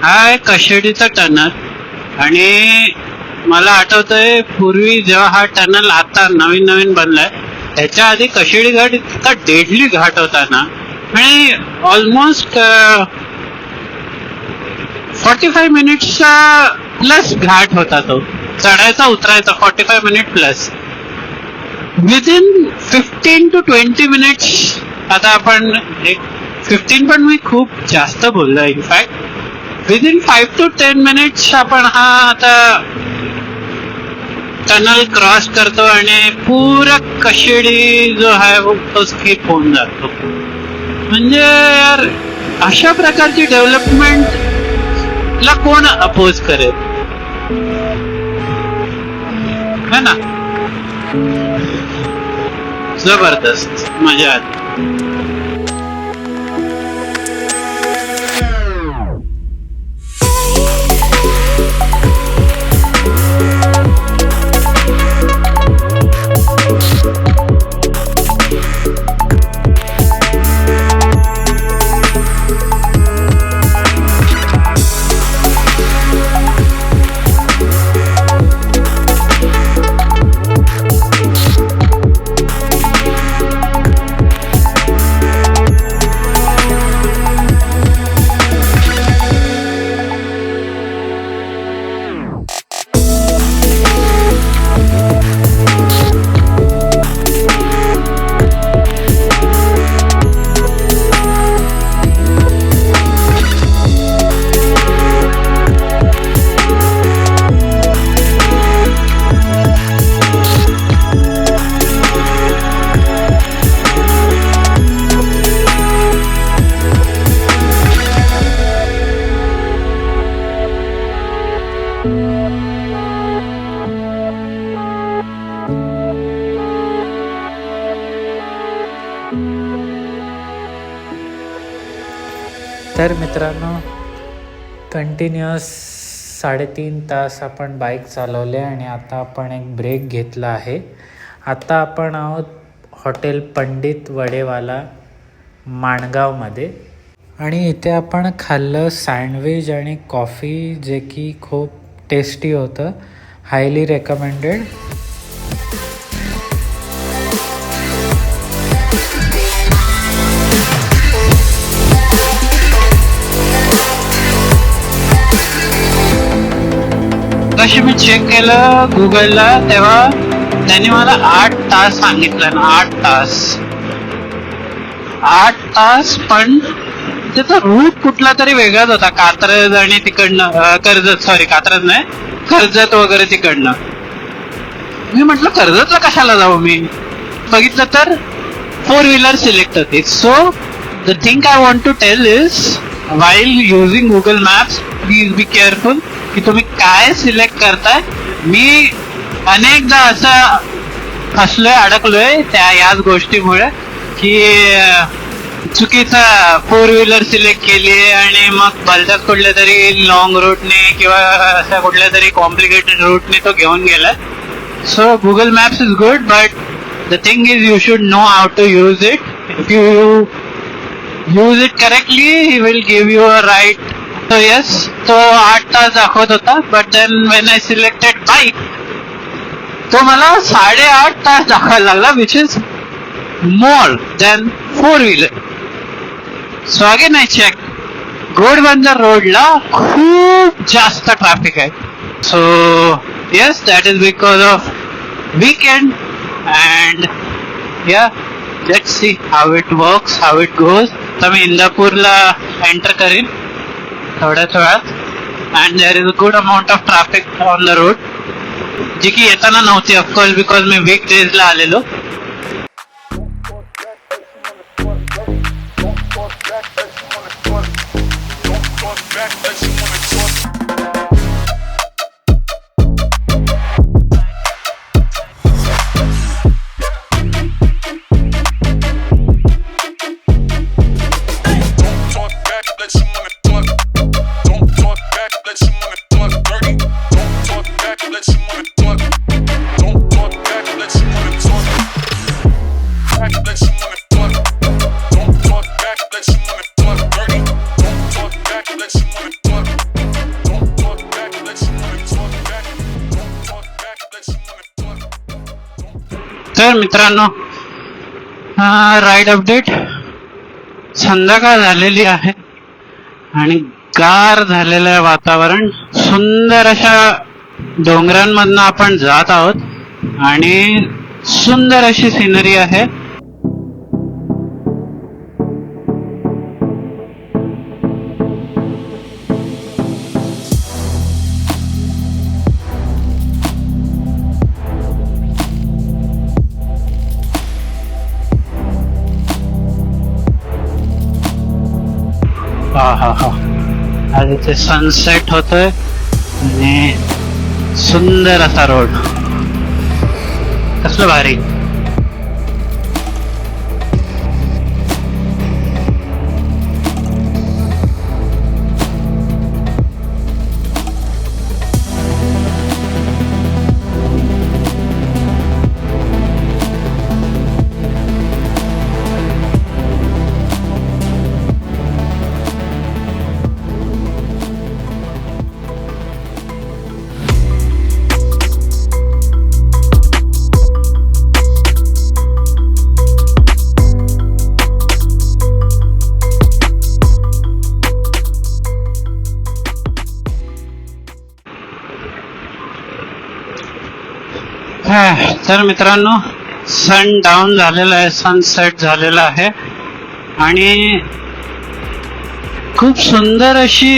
हा आहे कशेडीचा टनल. आणि मला आठवतंय पूर्वी जेव्हा हा टनल आता नवीन बनलाय त्याच्या आधी कशेडी घाट इतका डेडली घाट होता ना. आणि ऑलमोस्ट 45 मिनिट्सचा प्लस घाट होता तो. चढायचा उतरायचा 45 minute plus. Within 15 to 20 minutes. आता आपण 15 पण मी खूप जास्त बोललो इनफॅक्ट. विदिन 5 to 10 मिनिट्स आपण हा आता टनल क्रॉस करतो आणि पुरा कशेडी जो आहे तो स्किप होऊन जातो. म्हणजे यार अशा प्रकारची डेव्हलपमेंट ला कोण अपोज करेल है ना. जबरदस्त मजा आली. तर मित्रांनो, कंटिन्युअस 3.5 तास आपण बाईक चालवले आणि आता आपण एक ब्रेक घेतला आहे. आता आपण आहोत हॉटेल पंडित वडेवाला माणगावमध्ये. आणि इथे आपण खाल्लं सँडविच आणि कॉफी, जे की खूप टेस्टी होतं. Highly recommended. कशी मी चेक केलं गुगलला तेव्हा त्यांनी मला 8 तास सांगितलं ना. 8 तास पण त्याचा रूट कुठला तरी वेगळाच होता. कात्रज आणि तिकडनं कात्रज नाही, कर्जत वगैरे तिकडनं. मी म्हटलं कर्जतला कशाला जाऊ. मी बघितलं तर 4 व्हीलर सिलेक्ट होती. So the thing I want to tell is while using Google maps please be careful की तुम्ही काय सिलेक्ट करताय. मी अनेकदा असं फसलोय, अडकलोय याच गोष्टीमुळे की चुकीचा 4 व्हीलर सिलेक्ट केली आणि मग भलत्याच कुठल्या तरी लॉंग रूटने किंवा अशा कुठल्या तरी कॉम्प्लिकेटेड रूटने तो घेऊन गेला. So Google maps is good but the thing is you should know how to use it. If you use it correctly he will give you a right. So yes, तो 8 तास दाखवत होता. But then when I selected bike तो मला 8.5 तास दाखवायला लागला, which is more than 4 wheeler. So again I check. Ghodbunder रोडला खूप जास्त ट्रॅफिक आहे. So yes, that is because of weekend. And या let's see how it works, how it goes. तर मी इंदापूरला एंटर करीन थोड्याच वेळात. And there is a good amount of traffic on the road, जी की येताना नव्हती ऑफकोर्स बिकॉज मी वीक डेजला आलेलो. मित्रांनो, राईड अपडेट. संध्याकाळ झालेली आहे आणि गार झालेलं आहे वातावरण. सुंदर अशा डोंगरांमधनं आपण जात आहोत आणि सुंदर अशी सिनरी आहे. हा हा हा, आज इथे सनसेट होतोय आणि सुंदर असा रोड. कसलं भारी. तर मित्रांनो, सन डाऊन झालेला आहे, सनसेट झालेला आहे आणि खूप सुंदर अशी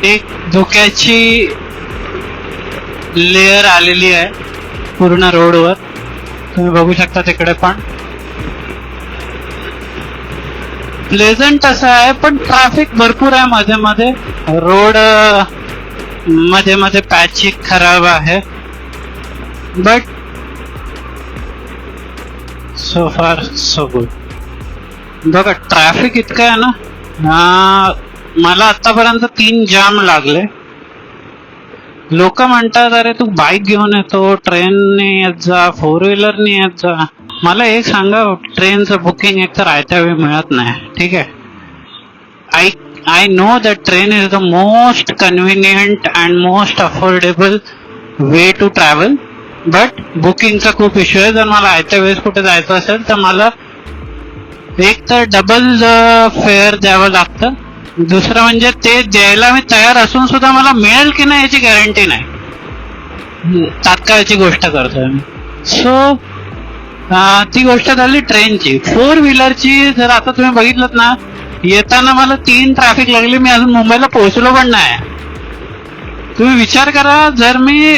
एक धुक्याची लेअर आलेली आहे पूर्ण रोडवर. तुम्ही बघू शकता तिकडे पण प्लेझंट असं आहे, पण ट्रॅफिक भरपूर आहे मध्ये मध्ये. रोड मध्ये मध्ये पॅची खराब आहे, बट सो फार सो गुड. बघा ट्रॅफिक इतकं आहे ना, मला आतापर्यंत 3 जाम लागले. लोक म्हणतात अरे तू बाईक घेऊन येतो, ट्रेनने येत जा, 4 व्हीलरने येत जा. मला एक सांगा, ट्रेनचं बुकिंग एक तर आयत्या वेळी मिळत नाही, ठीक आहे. I know that train is the most convenient and most affordable way to travel, but बुकिंगचा खूप इश्यू आहे. जर मला आयत्या वेळेस कुठे जायचं असेल तर मला एक तर डबल फेअर द्यावं लागतं. दुसरं म्हणजे ते द्यायला मी तयार असून सुद्धा मला मिळेल की नाही याची गॅरंटी नाही. तात्काळची गोष्ट करतोय मी. सो ती गोष्ट झाली ट्रेनची. 4 व्हीलरची जर आता तुम्ही बघितलं ना, येताना मला 3 ट्रॅफिक लागली, मी अजून मुंबईला पोहोचलो पण नाही. तुम्ही विचार करा, जर मी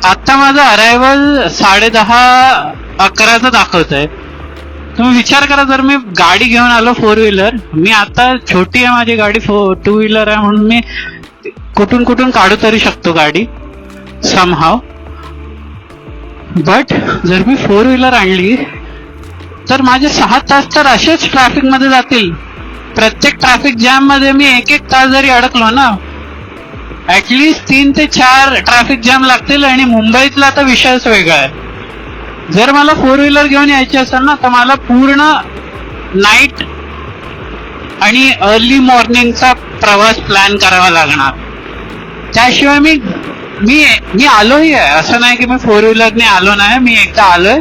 आता माझं अरायवल 10:30-11 दाखवतंय. तुम्ही विचार करा, जर मी गाडी घेऊन आलो 4 व्हीलर, मी आता छोटी आहे माझी गाडी, 2 व्हीलर आहे म्हणून मी कुठून कुठून काढू तरी शकतो गाडी समहाव. बट जर मी 4 व्हीलर आणली तर माझे 6 तास तर असेच ट्रॅफिक मध्ये जातील. प्रत्येक ट्रॅफिक जॅम मध्ये मी 1-1 तास जरी अडकलो ना, ऍटलिस्ट 3 ते 4 ट्रॅफिक जॅम लागतील. आणि मुंबईतला आता विषयच वेगळा आहे. जर मला 4 व्हीलर घेऊन यायची असेल ना, तर मला पूर्ण नाईट आणि अर्ली मॉर्निंगचा प्रवास प्लॅन करावा लागणार. त्याशिवाय मी आलोही आहे, असं नाही की मी 4 व्हीलरने आलो नाही. मी एकदा आलोय.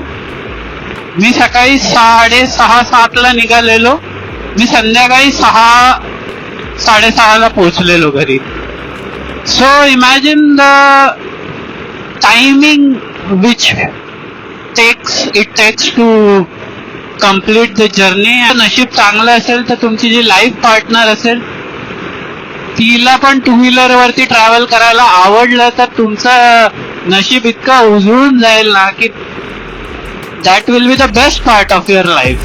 मी सकाळी 6:30-7 निघालेलो, मी संध्याकाळी 6-6:30 पोहोचलेलो घरी. So imagine the timing which it takes to complete the journey. नशीब चांगलं असेल तर तुमची जी लाईफ पार्टनर असेल तिला पण 2 व्हीलर वरती ट्रॅव्हल करायला आवडलं तर तुमचं नशीब इतकं उजळून जाईल ना की that will be the best part of your life.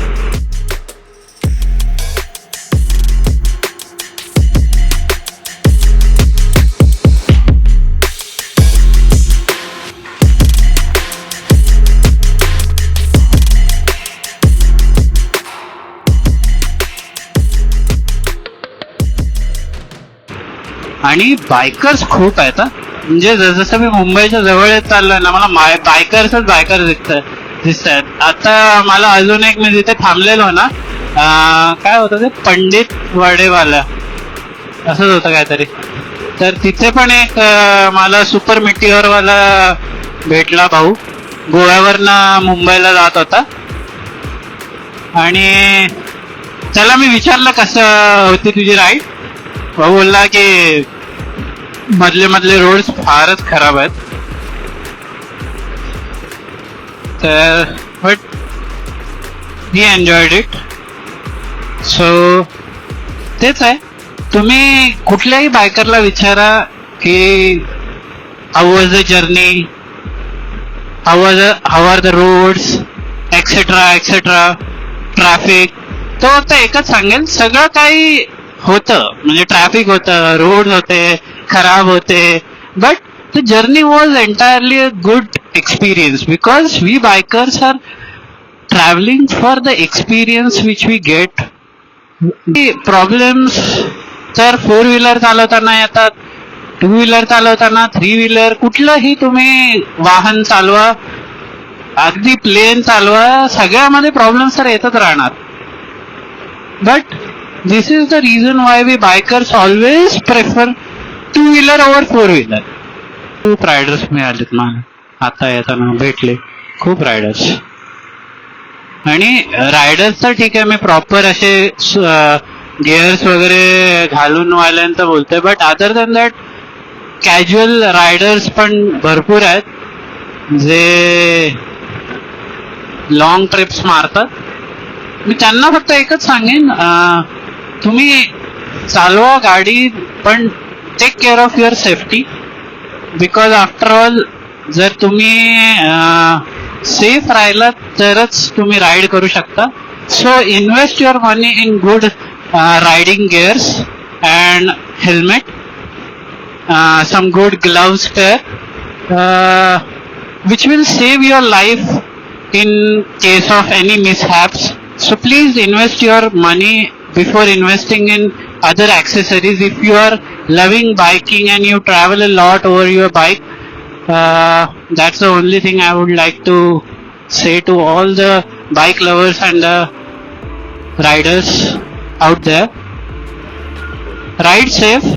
आणि बायकर्स खूप आहेत. म्हणजे जसं मी मुंबईच्या जवळ येत चाललोय ना, मला बायकर्स दिसत आहेत. आता मला अजून एक, मी जिथे थांबलेलो ना, काय होतं ते पंडित वाडेवाला असंच होतं काहीतरी, तर तिथे पण एक मला सुपर मिटिओर वाला भेटला भाऊ. गोव्यावरनं मुंबईला जात होता आणि त्याला मी विचारलं कसं होती तुझी राईड. भाऊ बोलला की मधले रोड्स फारच खराब आहेत. तर but he enjoyed it. So तेच आहे. तुम्ही कुठल्याही बायकरला विचारा की how was the journey, how are the roads etcetera traffic, तो फक्त एकच सांगेल सगळं काही होतं. म्हणजे ट्रॅफिक होतं, रोड होते, खराब होते, but the journey was entirely a good experience because we bikers are travelling for the experience which we get. Problems तर 4 व्हीलर चालवताना येतात, 2 व्हीलर चालवताना, 3 व्हीलर, कुठलंही तुम्ही वाहन चालवा, अगदी प्लेन चालवा, सगळ्यामध्ये प्रॉब्लेम्स तर येतच राहणार. But this is the reason why we bikers always prefer 2 wheeler over 4 wheeler. खूप रायडर्स मिळालेत मला आता येताना, भेटले खूप रायडर्स. आणि रायडर्स तर ठीक आहे, मी प्रॉपर असे गिअर्स वगैरे घालून वाल्यांत बोलतोय, but other than that casual riders पण भरपूर आहेत जे लॉंग ट्रिप्स मारतात. मी त्यांना फक्त एकच सांगेन, तुम्ही चालवा गाडी पण take care of your safety, because after all जर तुम्ही सेफ राहिलात तरच तुम्ही राईड करू शकता. So invest your money in good riding gears and helmet, some good gloves pair, which will save your life in case of any mishaps. So please invest your money before investing in other accessories. If you are loving biking and you travel a lot over your bike, that's the only thing I would like to say to all the bike lovers and the riders out there. Ride safe.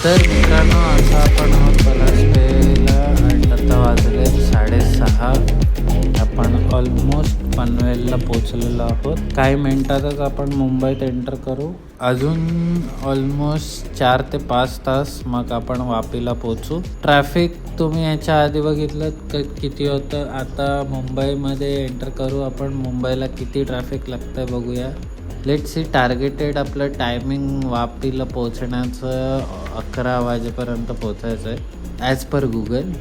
तर मित्रांनो, आता आपण आहोत पलासपेला आणि आता वाजले 6:30. आपण almost पनवेलला पोचलेलो आहोत. काही मिनिटातच आपण मुंबईत एंटर करू. अजून ऑलमोस्ट 4 ते 5 तास मग आपण वापीला पोचू. ट्रॅफिक तुम्ही याच्या आधी बघितलं किती होतं. आता मुंबईमध्ये एंटर करू आपण. मुंबईला किती ट्रॅफिक लागतंय बघूया. Let's see. टार्गेटेड आपलं टायमिंग वापीला पोहोचण्याचं 11 वाजेपर्यंत पोचायचं आहे ॲज पर गुगल.